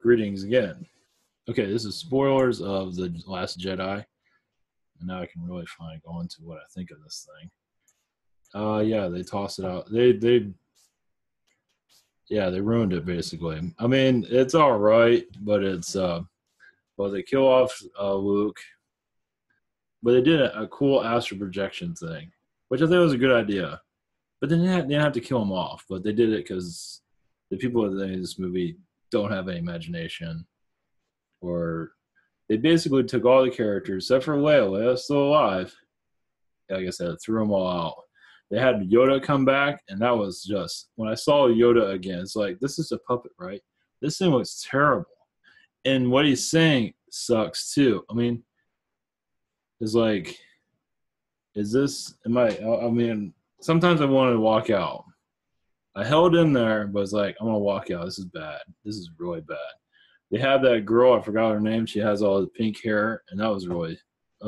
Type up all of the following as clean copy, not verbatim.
Greetings again. Okay, this is spoilers of The Last Jedi. And now I can really finally go into what I think of this thing. Yeah, they tossed it out. They ruined it basically. I mean, it's all right, but they kill off Luke, but they did a cool astral projection thing, which I think was a good idea. But they didn't have to kill him off, but they did it because the people that made this movie don't have any imagination, or they basically took all the characters except for Leia. Leia's still alive. Like I said, threw them all out. They had Yoda come back, and that was just when I saw Yoda again. It's like, this is a puppet, right? This thing looks terrible, and what he's saying sucks too. I mean, it's like, is this? Am I? I mean, sometimes I wanted to walk out. I held in there, but it's like, I'm gonna walk out. This is bad. This is really bad. They have that girl, I forgot her name. She has all the pink hair, and that was really. I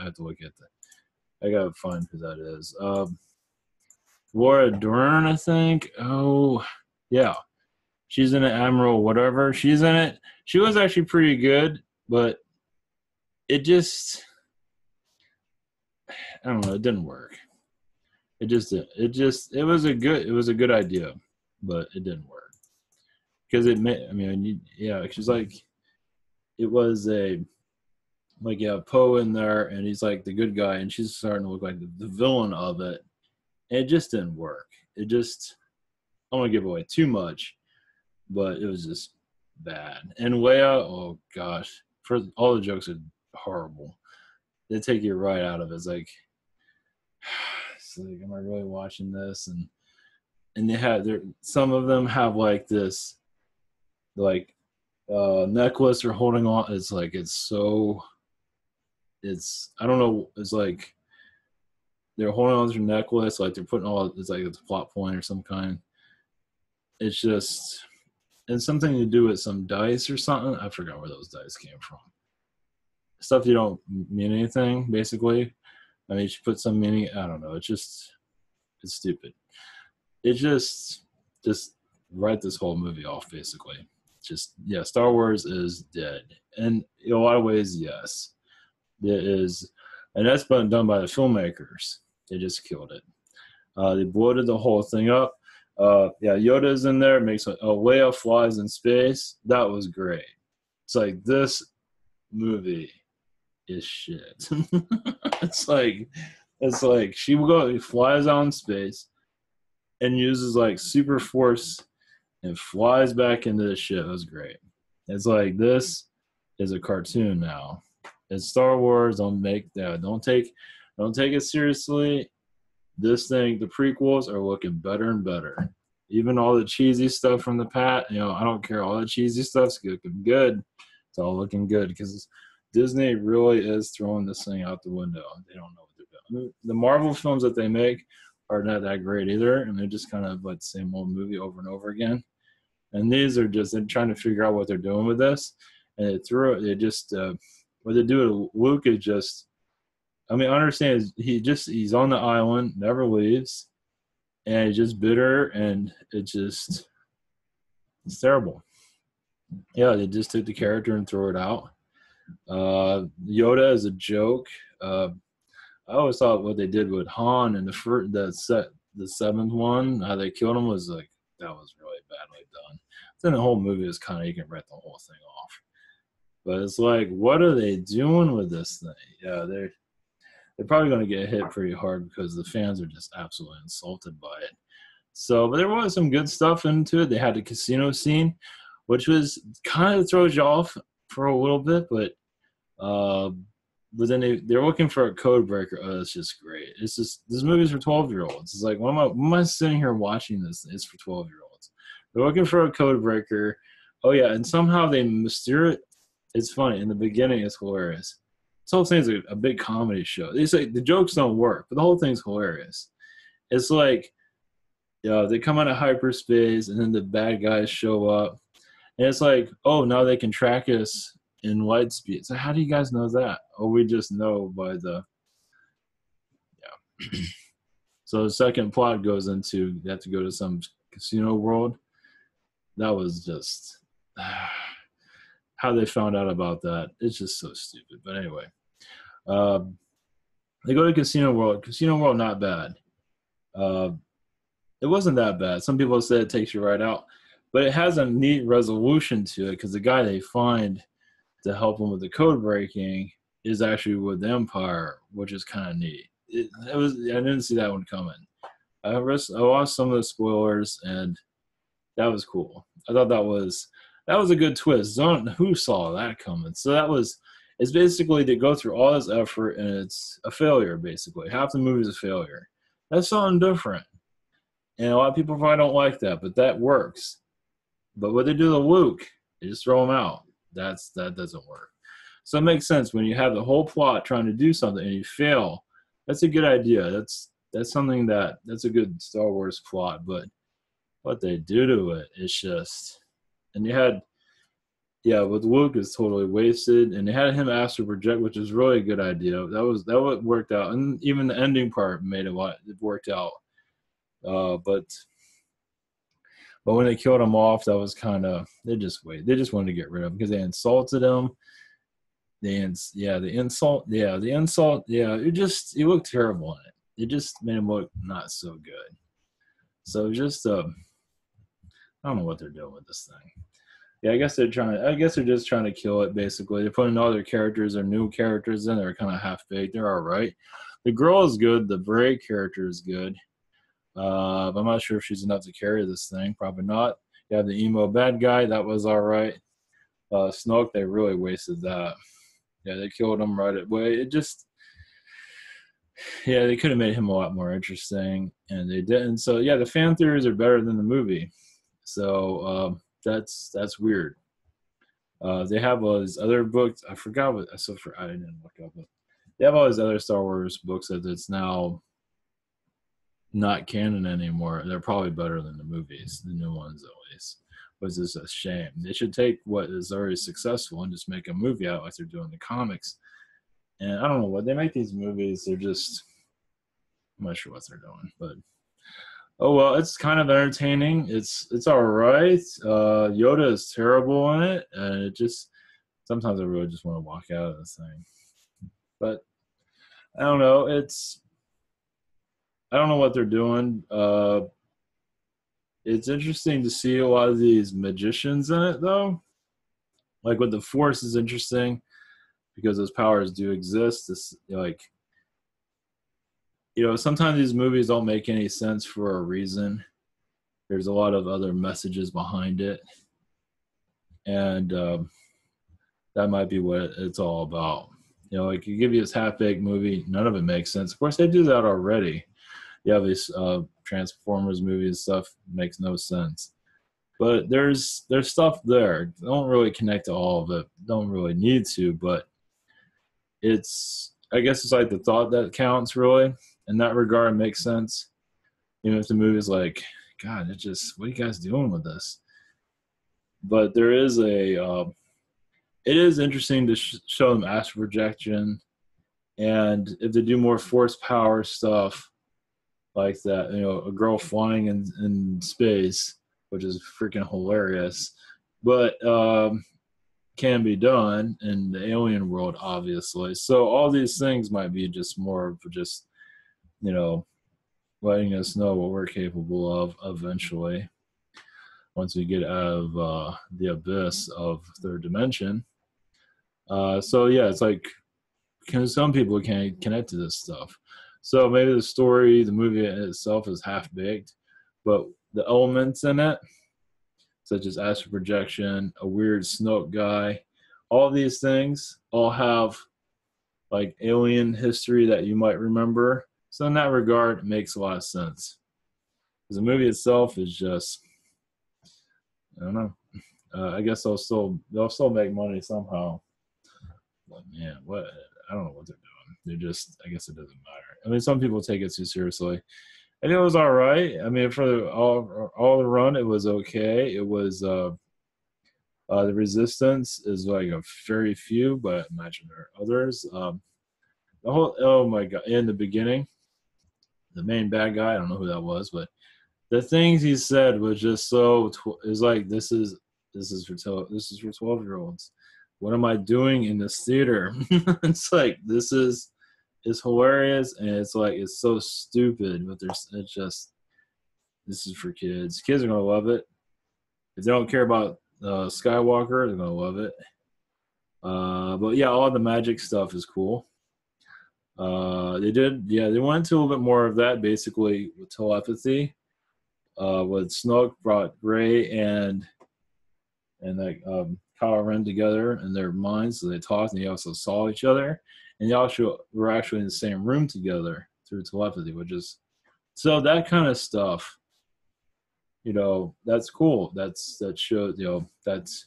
have to look at that. I gotta find who that is. Laura Dern, I think. Oh, yeah, she's in it. Admiral, whatever. She's in it. She was actually pretty good, but it just, I don't know. It didn't work. It just did. It was a good idea, but it didn't work because it made. I mean, yeah, she's like, it was a. Like, you have Poe in there, and he's like the good guy, and she's starting to look like the villain of it. And it just didn't work. I don't want to give away too much, but it was just bad. And Leia, oh gosh, for all the jokes are horrible. They take you right out of it. It's like, am I really watching this? And they have some of them have like this, like necklace they're holding on. It's like I don't know, it's like they're holding on to their necklace, like they're putting it's like it's a plot point or some kind. It's just, and something to do with some dice or something. I forgot where those dice came from. Stuff you don't mean anything, basically. I mean, she put some meaning, I don't know. It's stupid. It just write this whole movie off, basically. Yeah, Star Wars is dead. And in a lot of ways, yes. It is, and that's been done by the filmmakers. They just killed it. They bloated the whole thing up. Yeah, Yoda's in there. Makes Leia flies in space. That was great. It's like, this movie is shit. it's like she flies out in space and uses like super force and flies back into the ship. It was great. It's like, this is a cartoon now. It's Star Wars. Don't take it seriously. This thing, the prequels are looking better and better. Even all the cheesy stuff from the I don't care. All the cheesy stuff's looking good. It's all looking good because Disney really is throwing this thing out the window. They don't know what they're doing. The Marvel films that they make are not that great either, and they're just kind of like the same old movie over and over again. And they're trying to figure out what they're doing with this, and what they do to Luke is just, I mean, I understand he's on the island, never leaves, and he's just bitter, and it's terrible. Yeah, they just took the character and threw it out. Yoda is a joke. I always thought what they did with Han in the seventh one, how they killed him, was like, that was really badly done. Then the whole movie is kind of, you can write the whole thing off. But it's like, what are they doing with this thing? Yeah, they're probably going to get hit pretty hard because the fans are just absolutely insulted by it. So, but there was some good stuff into it. They had the casino scene, which was kind of throws you off for a little bit, but then they're looking for a code breaker. Oh, it's just great. It's just, this movie's for 12-year-olds. It's like, why am I sitting here watching this? It's for 12-year-olds. They're looking for a code breaker. Oh yeah, and somehow they mysterious it. It's funny. In the beginning, it's hilarious. This whole thing's a big comedy show. They say the jokes don't work, but the whole thing's hilarious. It's like, they come out of hyperspace, and then the bad guys show up. And it's like, oh, now they can track us in light speed. So how do you guys know that? Oh, we just know by the, yeah. So the second plot goes into, they have to go to some casino world. That was just, how they found out about that. It's just so stupid. But anyway, uh, they go to Casino World. Casino World, not bad. Uh, it wasn't that bad. Some people say it takes you right out, but it has a neat resolution to it because the guy they find to help them with the code breaking is actually with the Empire, which is kind of neat. It was. I didn't see that one coming. I watched some of the spoilers, and that was cool. I thought that was a good twist. Who saw that coming? So it's basically they go through all this effort and it's a failure. Basically, half the movie is a failure. That's something different, and a lot of people probably don't like that, but that works. But what they do to Luke, they just throw him out. That doesn't work. So it makes sense when you have the whole plot trying to do something and you fail. That's a good idea. That's something that's a good Star Wars plot, but what they do to it, it's just, and you had, yeah, with Luke is totally wasted, and they had him astral project, which is really a good idea. That worked out, and even the ending part made it worked out. But when they killed him off, that was kind of they just wanted to get rid of him because they insulted him. The insult, it looked terrible in it. It just made him look not so good. So just I don't know what they're doing with this thing. Yeah, I guess they're just trying to kill it. Basically, they're putting all their characters or new characters in. They're kind of half baked. They're all right. The girl is good. The Bray character is good. I'm not sure if she's enough to carry this thing. Probably not. You have the emo bad guy. That was all right. Snoke, they really wasted that. Yeah, they killed him right away. It just, yeah, they could have made him a lot more interesting, and they didn't. So yeah, the fan theories are better than the movie. So that's weird. They have all these other books. I forgot what I didn't look up, but they have all these other Star Wars books that it's now not canon anymore. They're probably better than the movies, the new ones at least. Which is a shame. They should take what is already successful and just make a movie out like they're doing the comics. And I don't know what they make these movies. They're just, I'm not sure what they're doing, but oh well, it's kind of entertaining. It's all right. Yoda is terrible in it, and it just sometimes I really just want to walk out of this thing. But I don't know. I don't know what they're doing. It's interesting to see a lot of these magicians in it, though. Like with the Force is interesting because those powers do exist. Sometimes these movies don't make any sense for a reason. There's a lot of other messages behind it, and that might be what it's all about. Like you give you this half-baked movie, none of it makes sense. Of course, they do that already. You have these Transformers movies and stuff, makes no sense. But there's stuff there. Don't really connect to all of it. Don't really need to, but I guess it's like the thought that counts really. In that regard, it makes sense. Even if the movie's like, God, what are you guys doing with this? But there is it is interesting to show them astral projection, and if they do more force power stuff like that, a girl flying in space, which is freaking hilarious, but can be done in the alien world, obviously. So all these things might be just more of just, letting us know what we're capable of eventually once we get out of the abyss of third dimension. So yeah, it's like some people can't connect to this stuff. So maybe the movie itself is half-baked, but the elements in it, such as astral projection, a weird Snoke guy, all these things all have like alien history that you might remember. So in that regard, it makes a lot of sense. Because the movie itself is just, I don't know. I guess they'll still make money somehow. But man, I don't know what they're doing. I guess it doesn't matter. I mean, some people take it too seriously. And it was all right. I mean, for all the run, it was okay. It was the resistance is like a very few, but I imagine there are others. Oh my god! In the beginning, the main bad guy, I don't know who that was, but the things he said was just so. It's like this is this is for 12-year-olds. What am I doing in this theater? It's like it's hilarious, and it's like it's so stupid, but it's just this is for kids. Kids are gonna love it. If they don't care about Skywalker, they're gonna love it. But yeah, all the magic stuff is cool. They went into a little bit more of that, basically with telepathy. With Snoke brought Rey and like Kylo Ren together in their minds, so they talked and they also saw each other, and they also were actually in the same room together through telepathy, which is so that kind of stuff. That's cool. That shows that's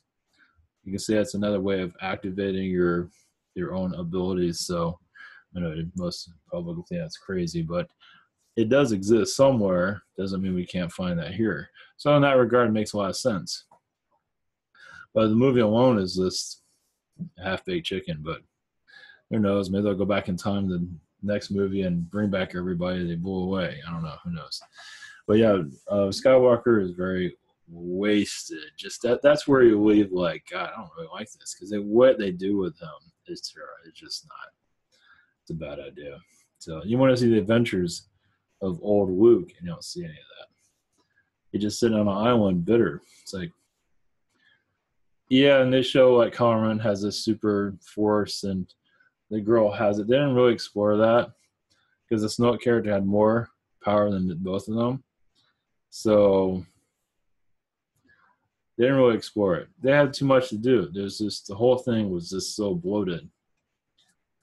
you can say that's another way of activating your own abilities. So I know most public think that's crazy, but it does exist somewhere. Doesn't mean we can't find that here. So in that regard, it makes a lot of sense. But the movie alone is just half-baked chicken. But who knows? Maybe they'll go back in time to the next movie and bring back everybody they blew away. I don't know. Who knows? But yeah, Skywalker is very wasted. Just that's where you leave like, God, I don't really like this because what they do with him is just not. It's a bad idea. So you want to see the adventures of old Luke, and you don't see any of that. He's just sitting on an island, bitter. It's like, yeah, and they show like Kylo Ren has this super force, and the girl has it. They didn't really explore that because the Snoke character had more power than both of them. So they didn't really explore it. They had too much to do. The whole thing was just so bloated.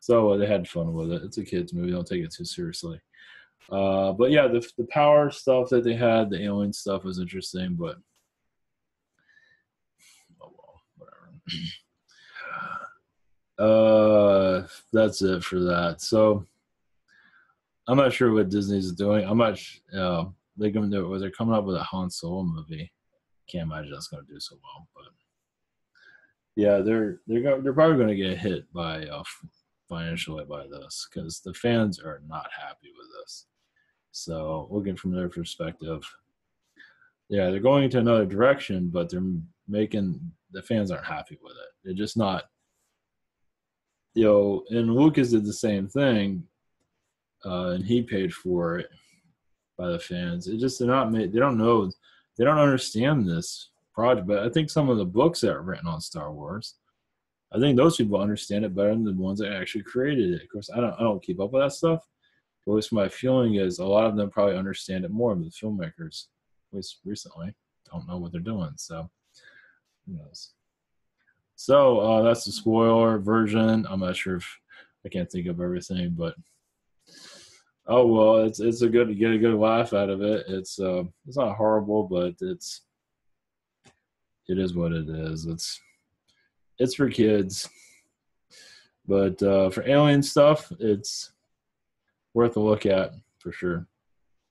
So they had fun with it. It's a kids movie. Don't take it too seriously. But yeah, the power stuff that they had, the alien stuff was interesting, but oh well, whatever. That's it for that. So I'm not sure what Disney's doing. I'm not. They're coming up with a Han Solo movie. Can't imagine that's going to do so well, but yeah, they're probably going to get hit by financially by this because the fans are not happy with this. So looking from their perspective, yeah, they're going into another direction, but the fans aren't happy with it. They're just not, and Lucas did the same thing, and he paid for it by the fans. They don't know, they don't understand this project. But I think some of the books that are written on Star Wars, I think those people understand it better than the ones that actually created it. Of course, I don't keep up with that stuff. But at least my feeling is a lot of them probably understand it more than the filmmakers, at least recently, don't know what they're doing. So, who knows? So that's the spoiler version. I'm not sure if I can't think of everything, but oh well, it's a good, you get a good laugh out of it. It's not horrible, but it is what it is. It's for kids, but for alien stuff, it's worth a look at for sure.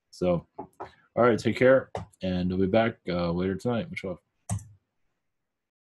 So, all right, take care, and we'll be back later tonight. Much love.